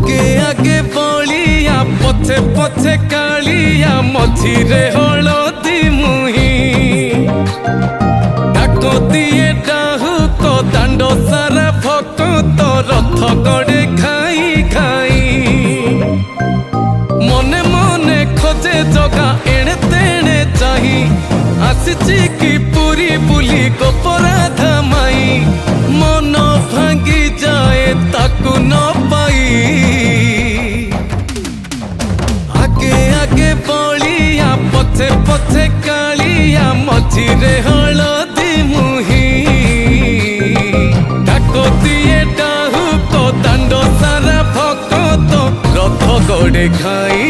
आगे आगे बलिया पछे पछे कालिया मझिरे हलदी मुही डाक दिए डाहु तो दांड सारा भक्त रथ गड़े खाई खाई मने मने खोजे जगा एणे तेणे चाही आसिची की पूरी बुली गोपराधा माई मन भांगी जाए ताकू न पाई आगे आगे बलिया पछे पछे कालिया मझिरे हलदी मुही डाक दिए डाहु तो दांड सारा भक्त रथ गड़े खाई